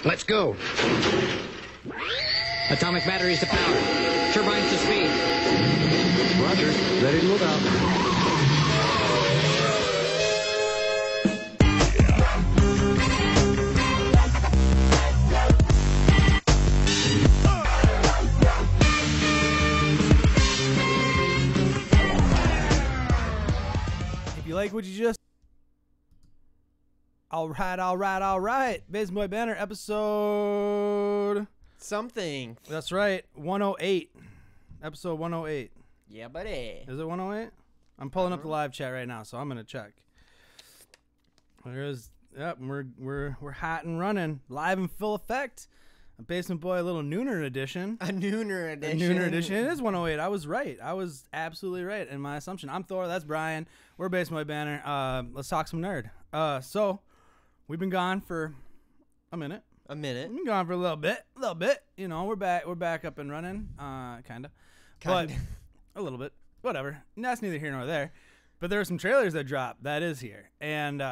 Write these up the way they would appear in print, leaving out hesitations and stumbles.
Let's go. Atomic batteries to power. Turbines to speed. Roger. Ready to move out. If you like what you just... All right. Basement Boy Banter episode... Something. That's right. 108. Episode 108. Yeah, buddy. Is it 108? I'm pulling up the live chat right now, so I'm gonna check. There's... Yep, we're hot and running. Live in full effect. A Basement Boy, a little nooner edition. A nooner edition. A nooner edition. It is 108. I was right. I was absolutely right in my assumption. I'm Thor. That's Brian. We're Basement Boy Banner. Let's talk some nerd. So, we've been gone for a minute. A minute. We've been gone for a little bit. You know, we're back up and running. Kind of. But a little bit. Whatever. That's neither here nor there. But there are some trailers that dropped. That is here. And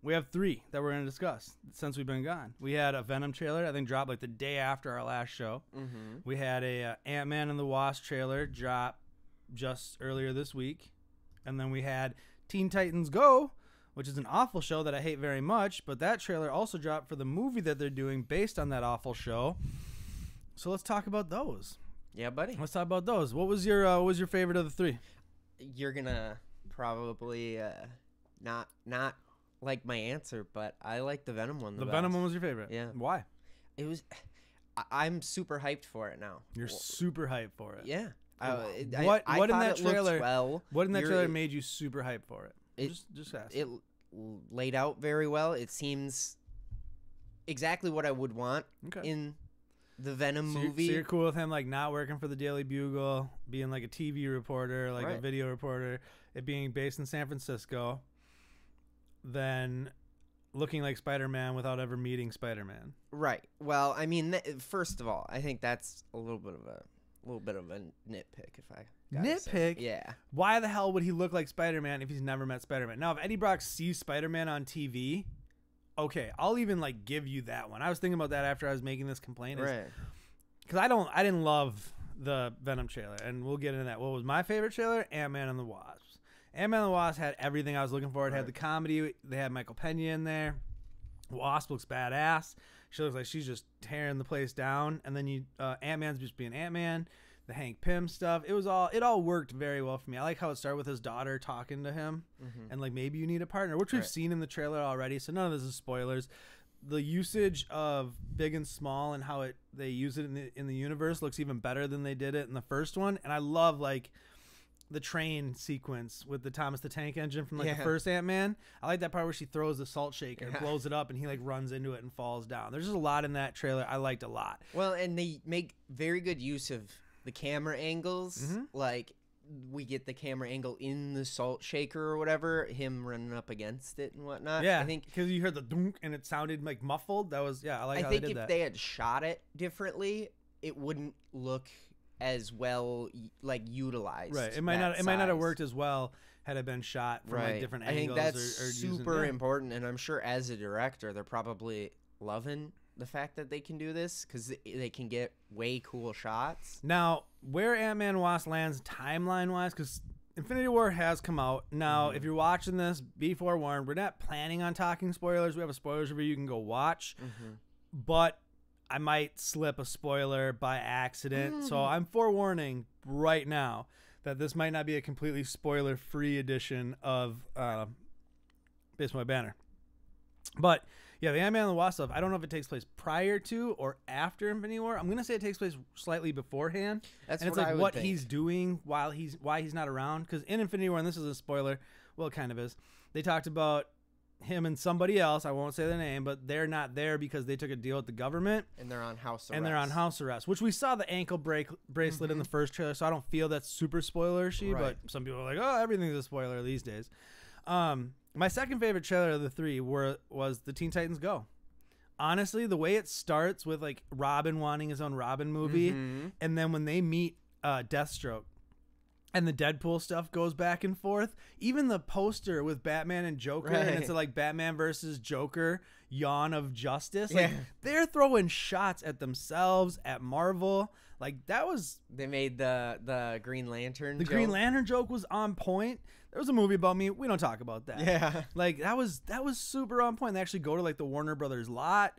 we have 3 that we're going to discuss since we've been gone. We had a Venom trailer, I think, dropped like the day after our last show. Mm-hmm. We had a Ant-Man and the Wasp trailer drop just earlier this week. And then we had Teen Titans Go, which is an awful show that I hate very much, but that trailer also dropped for the movie that they're doing based on that awful show. So let's talk about those. Yeah, buddy. Let's talk about those. What was your favorite of the 3? You're gonna probably not like my answer, but I like the Venom one the best. Venom one was your favorite? Yeah. Why? It was... I'm super hyped for it now. You're super hyped for it? Yeah. What in that trailer? What in that trailer made you super hyped for it? Just ask. It laid out very well. It seems exactly what I would want in the Venom movie. So you're cool with him like not working for the Daily Bugle, being like a TV reporter, like a video reporter, it being based in San Francisco, then looking like Spider-Man without ever meeting Spider-Man. Right. Well, I mean, first of all, I think that's a little bit of a nitpick, if I gotta say. Yeah. Why the hell would he look like Spider-Man if he's never met Spider-Man? Now, if Eddie Brock sees Spider-Man on TV, okay, I'll even like give you that one. I was thinking about that after I was making this complaint, right? Because I didn't love the Venom trailer, and we'll get into that. What was my favorite trailer? Ant-Man and the Wasp. Ant-Man and the Wasp had everything I was looking for. It had the comedy. They had Michael Pena in there. Wasp looks badass. She looks like she's just tearing the place down. And then Ant-Man's just being Ant-Man. The Hank Pym stuff. It all worked very well for me. I like how it started with his daughter talking to him and like, maybe you need a partner, which we've seen in the trailer already. So none of this is spoilers. The usage of big and small and how they use it in the universe looks even better than they did it in the first one. And I love like the train sequence with the Thomas the Tank Engine from the first Ant-Man. I like that part where she throws the salt shaker and blows it up and he like runs into it and falls down. There's just a lot in that trailer I liked a lot. Well, and they make very good use of the camera angles. Like we get the camera angle in the salt shaker or whatever, him running up against it and whatnot. Yeah, I think because you heard the dunk and it sounded like muffled. That was I like how they did that. I think if they had shot it differently, it wouldn't look as well like utilized. Right. It might not have worked as well had it been shot from like different angles. I think that's super important, and I'm sure as a director they're probably loving the fact that they can do this because they can get way cool shots. Now, where Ant-Man Wasp lands timeline-wise, because Infinity War has come out. Now, if you're watching this, be forewarned, we're not planning on talking spoilers. We have a spoilers review you can go watch. But I might slip a spoiler by accident. So I'm forewarning right now that this might not be a completely spoiler-free edition of Basement Boy Banner. But yeah, the Ant-Man and the Wasp stuff, I don't know if it takes place prior to or after Infinity War. I'm going to say it takes place slightly beforehand. That's and it's what like I would what think. he's doing why he's not around. Because in Infinity War, and this is a spoiler, well, it kind of is, they talked about him and somebody else, I won't say their name, but they're not there because they took a deal with the government. And they're on house arrest. Which we saw the ankle bracelet in the first trailer, so I don't feel that's super spoiler-y, but some people are like, oh, everything's a spoiler these days. My second favorite trailer of the 3 was the Teen Titans Go. Honestly, the way it starts with like Robin wanting his own Robin movie, and then when they meet Deathstroke, And the Deadpool stuff goes back and forth. Even the poster with Batman and Joker, Right. and it's like Batman versus Joker, Yawn of Justice. Yeah. Like, they're throwing shots at themselves, at Marvel. Like, that was... They made the Green Lantern The joke. Green Lantern joke was on point. There was a movie about me. We don't talk about that. Yeah. Like, that was super on point. They actually go to, like, the Warner Brothers lot.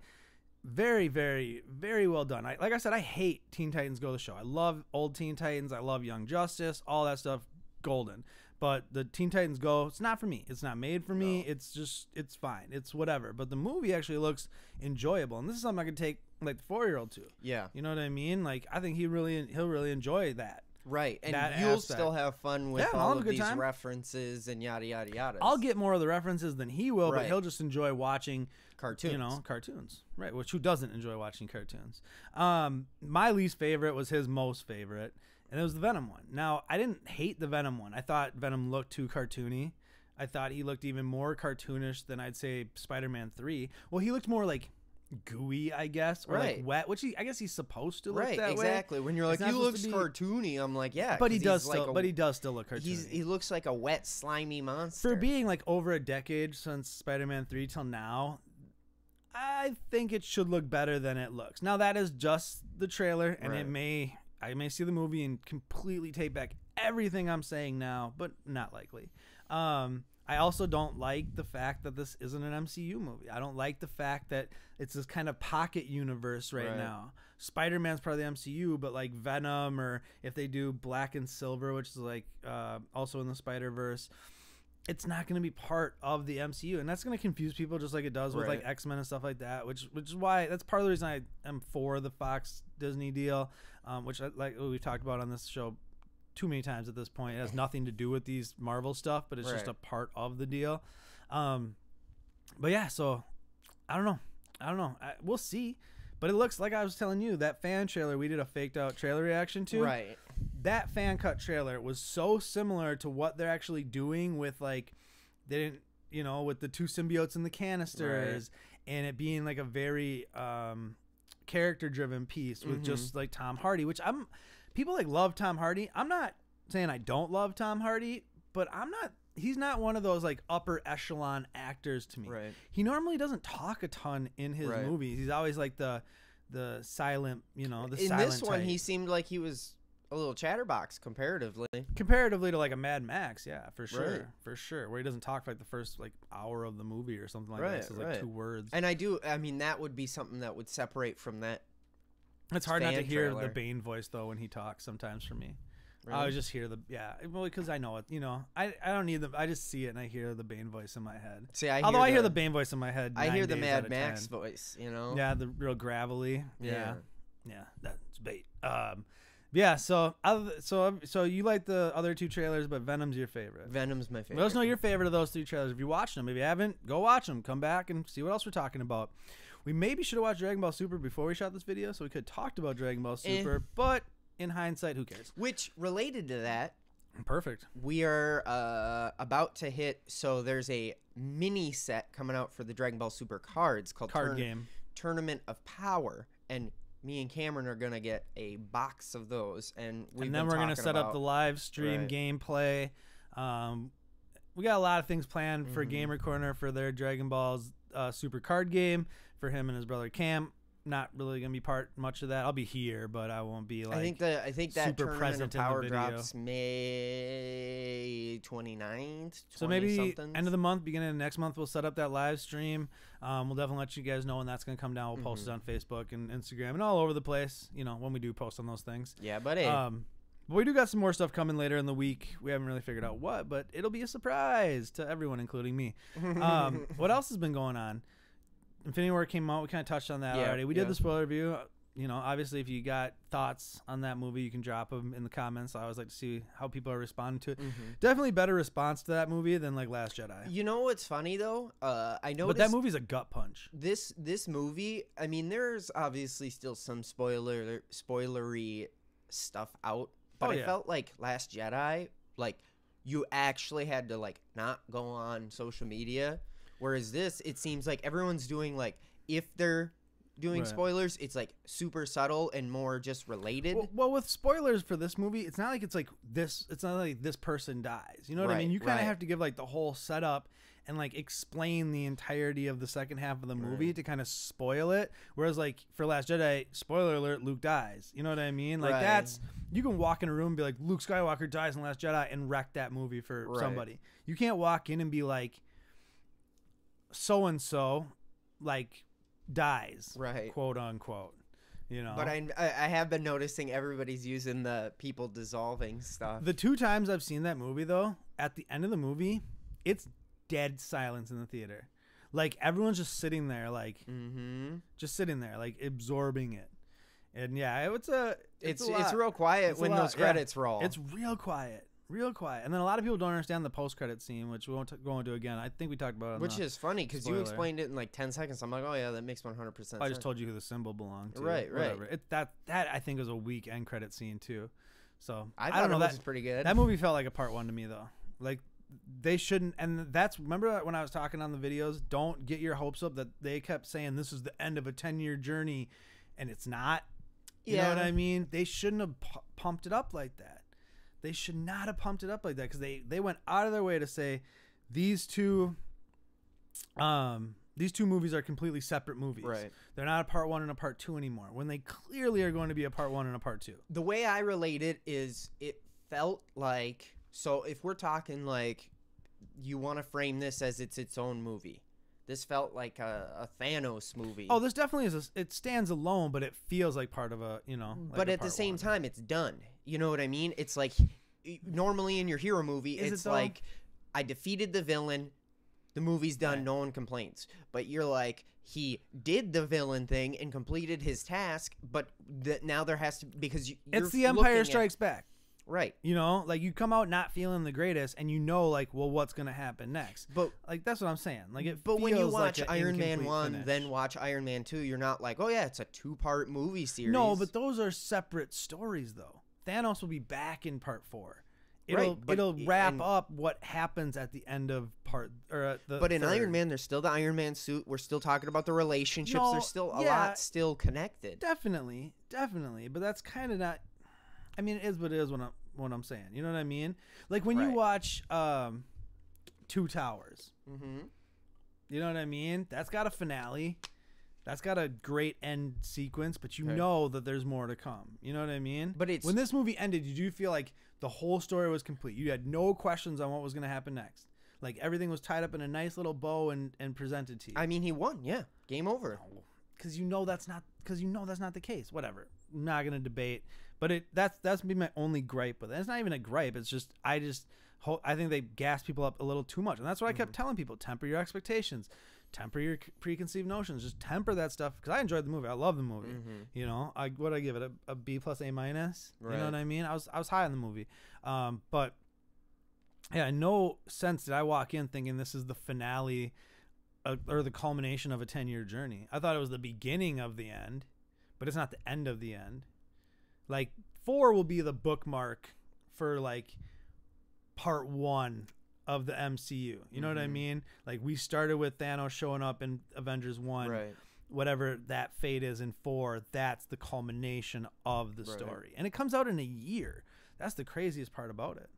Very, very, very well done. Like I said, I hate Teen Titans Go the show. I love old Teen Titans. I love Young Justice. All that stuff, golden. But the Teen Titans Go, it's not for me. It's not made for me. It's just, it's fine. It's whatever. But the movie actually looks enjoyable. And this is something I could take, like, the 4-year-old to. Yeah. You know what I mean? Like, I think he'll really enjoy that. Right. And that you'll aspect. still have fun with Yeah, I'll all have a of good these time. references and yada, yada, yada. I'll get more of the references than he will, but Right. he'll just enjoy watching cartoons. You know, cartoons. Right, which who doesn't enjoy watching cartoons? My least favorite was his most favorite, and it was the Venom one. Now, I didn't hate the Venom one. I thought Venom looked too cartoony. I thought he looked even more cartoonish than I'd say Spider-Man 3. Well, he looked more like gooey, I guess, or Right. like wet, which I guess he's supposed to look Right, that way. exactly. When you're like, It's he not looks supposed to cartoony, I'm like, yeah. But he 'cause does he's still, like but he does still look cartoony. he looks like a wet, slimy monster. For being like over a decade since Spider-Man 3 till now, I think it should look better than it looks. Now that is just the trailer, and Right. I may see the movie and completely take back everything I'm saying now, but not likely. I also don't like the fact that this isn't an MCU movie. I don't like the fact that it's this kind of pocket universe right now. Spider-Man's part of the MCU, but like Venom, or if they do Black and Silver, which is like also in the Spider-Verse, it's not going to be part of the MCU, and that's going to confuse people just like it does with like X-Men and stuff like that, which is why that's part of the reason I am for the Fox Disney deal, which like we've talked about on this show too many times at this point. It has nothing to do with these Marvel stuff, but it's just a part of the deal. But yeah, so I don't know. We'll see. But it looks like I was telling you, that fan trailer we did a faked out trailer reaction to. Right. That fan cut trailer was so similar to what they're actually doing with, like, they didn't, you know, with the two symbiotes in the canisters, and it being like a very character driven piece with just like Tom Hardy, which people like love Tom Hardy. I'm not saying I don't love Tom Hardy, but he's not one of those like upper echelon actors to me. Right. He normally doesn't talk a ton in his movies. He's always like the silent, you know, the silent In this one, type. he seemed like he was a little chatterbox comparatively. Comparatively to like a Mad Max, yeah, for sure. Right. For sure. Where he doesn't talk for like the first like hour of the movie or something like that. It's like 2 words. And I mean, that would be something that would separate from that. It's hard not to fan hear trailer. the Bane voice though when he talks sometimes for me. Really? I always just hear well, because I know it, you know. I don't need I just see it and I hear the Bane voice in my head. See, I hear the Bane voice in my head. I 9 hear the days Mad out of Max 10. voice, you know? Yeah, the real gravelly. Yeah. Yeah, that's bait. Yeah, so you like the other 2 trailers, but Venom's your favorite. Venom's my favorite. Let us know your favorite of those 3 trailers. If you watched them, if you haven't, go watch them. Come back and see what else we're talking about. We maybe should have watched Dragon Ball Super before we shot this video, so we could have talked about Dragon Ball Super. But in hindsight, who cares? Which, related to that, Perfect. we are about to hit. So there's a mini set coming out for the Dragon Ball Super cards called Card game. Tournament of Power, and me and Cameron are gonna get a box of those, and Then we're gonna set up the live stream gameplay. We got a lot of things planned for Gamer Corner for their Dragon Ball's Super card game for him and his brother Cam. Not really gonna be much of that. I'll be here, but I won't be like. I think that super Tournament present of in the Power video. drops May 29th. So maybe end of the month, beginning of next month, we'll set up that live stream. We'll definitely let you guys know when that's going to come down. We'll post it on Facebook and Instagram and all over the place, you know, when we do post on those things. Yeah, but hey. But we do got some more stuff coming later in the week. We haven't really figured out what, but it'll be a surprise to everyone, including me. What else has been going on? Infinity War came out. We kind of touched on that already. We did the spoiler review. You know, obviously, if you got thoughts on that movie, you can drop them in the comments. I always like to see how people are responding to it. Definitely better response to that movie than like Last Jedi. You know what's funny though? I noticed, but that movie's a gut punch. This movie. I mean, there's obviously still some spoilery stuff out, but I felt like Last Jedi, like you actually had to like not go on social media. Whereas this, it seems like everyone's doing like if they're doing Right. spoilers. It's like super subtle and more just related. Well, with spoilers for this movie, it's not like it's not like this person dies. You know what I mean? Right, You kind of right. have to give like the whole setup and like explain the entirety of the second half of the movie to kind of spoil it. Whereas like for Last Jedi, spoiler alert, Luke dies. You know what I mean? Like Right. that's, you can walk in a room and be like, Luke Skywalker dies in Last Jedi and wreck that movie for Right. somebody. You can't walk in and be like, so and so like dies, Right. quote unquote. You know, But I have been noticing everybody's using the people dissolving stuff. the 2 times I've seen that movie, though, at the end of the movie, it's dead silence in the theater. Like, everyone's just sitting there, like, just sitting there, like, absorbing it. And, yeah, it's a lot. real quiet It's a when lot, those yeah. credits roll. It's real quiet. Real quiet. And then a lot of people don't understand the post-credit scene, which we won't go into again. I think we talked about it. Which is funny because you spoiler. explained it in like 10 seconds. I'm like, oh, yeah, that makes 100% sense. I just told you who the symbol belonged to. Right, right. Whatever. That I think was a weak end credit scene, too. So, I don't thought know. it That was pretty good. That movie felt like a part 1 to me, though. Like, they shouldn't, and that's, remember when I was talking on the videos, don't get your hopes up that they kept saying this is the end of a 10-year journey, and it's not. You know what I mean? They shouldn't have pumped it up like that. They should not have pumped it up like that, because they went out of their way to say these two movies are completely separate movies. Right. They're not a part 1 and a part 2 anymore, when they clearly are going to be a part 1 and a part 2. The way I relate it is it felt like, so if we're talking like you want to frame this as it's its own movie, this felt like a Thanos movie. Oh, this definitely is. It stands alone, but it feels like part of a, you know. Like but a at the part same 1. time, it's done. You know what I mean? It's like normally in your hero movie, Is it it's though? like I defeated the villain, the movie's done, Right. no one complains. But you're like, he did the villain thing and completed his task, but now there has to, because you're It's the Empire looking at- Strikes Back. Right. You know, like you come out not feeling the greatest, and you know, like, well, what's gonna happen next? But Like that's what I'm saying. Like it. But when you feels watch like an Iron Man incomplete 1, finish. then watch Iron Man 2, you're not like, oh yeah, it's a 2-part movie series. No, but those are separate stories, though. Thanos will be back in part 4. Right, but it'll wrap and- up what happens at the end of part or the. But in third. Iron Man, there's still the Iron Man suit. We're still talking about the relationships. No, There's still a yeah. lot still connected. Definitely. But that's kind of not. I mean, it is what it is. What I'm saying. You know what I mean? Like when you Right. watch Two Towers. Mm-hmm. You know what I mean? That's got a finale. That's got a great end sequence, but you Okay. know that there's more to come. You know what I mean? But it's- when this movie ended, did you feel like the whole story was complete? You had no questions on what was going to happen next. Like everything was tied up in a nice little bow and presented to you. I mean, he won. Yeah, game over. Because you know that's not the case. Whatever. I'm not going to debate. But that's be my only gripe with it. It's not even a gripe. It's just I think they gas people up a little too much, and that's what I kept telling people: temper your expectations, temper your preconceived notions, just temper that stuff. Because I enjoyed the movie. I love the movie. You know, I give it a B plus A minus. You know Right. what I mean? I was high on the movie, but yeah, in no sense did I walk in thinking this is the finale or the culmination of a 10-year journey. I thought it was the beginning of the end, but it's not the end of the end. Like 4 will be the bookmark for like part 1 of the MCU. You know what I mean? Like we started with Thanos showing up in Avengers 1. Right. Whatever that fate is in 4, that's the culmination of the Right. story. And it comes out in a year. That's the craziest part about it.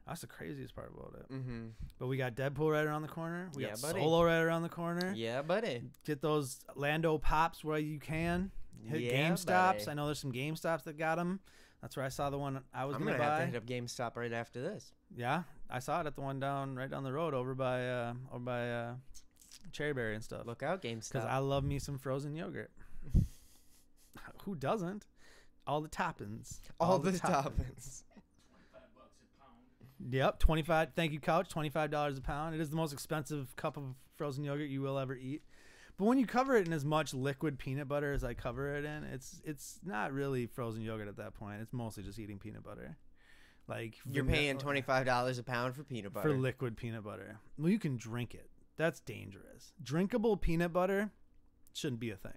Mm-hmm. But we got Deadpool right around the corner. We Yeah, got buddy. Solo right around the corner. Yeah, buddy. Get those Lando pops where you can. Hit Yeah, GameStops. buddy. I know there's some GameStops that got them. That's where I saw the one I was I'm going to gonna have buy. to hit up GameStop right after this. Yeah, I saw it at the one right down the road over by Cherryberry and stuff. Look out, Because GameStop. I love me some frozen yogurt. Who doesn't? All the toppings. All the toppings. Yep, 25. Thank you, Couch. $25 a pound. It is the most expensive cup of frozen yogurt you will ever eat. But when you cover it in as much liquid peanut butter as I cover it in, it's not really frozen yogurt at that point. It's mostly just eating peanut butter. Like You're paying $25 a pound for peanut butter. for liquid peanut butter. Well, you can drink it. That's dangerous. Drinkable peanut butter shouldn't be a thing.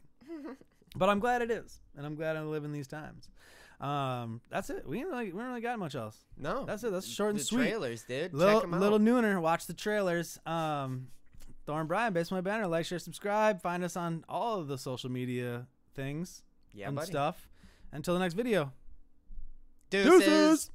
But I'm glad it is, and I'm glad I live in these times. That's it. We don't really got much else. No, That's it. That's short and the sweet. trailers, dude. Check Little 'em out. nooner. Watch the trailers. Thor and Brian, based on my banner. Like, share, subscribe. Find us on all of the social media things and buddy. stuff. Until the next video. Deuces.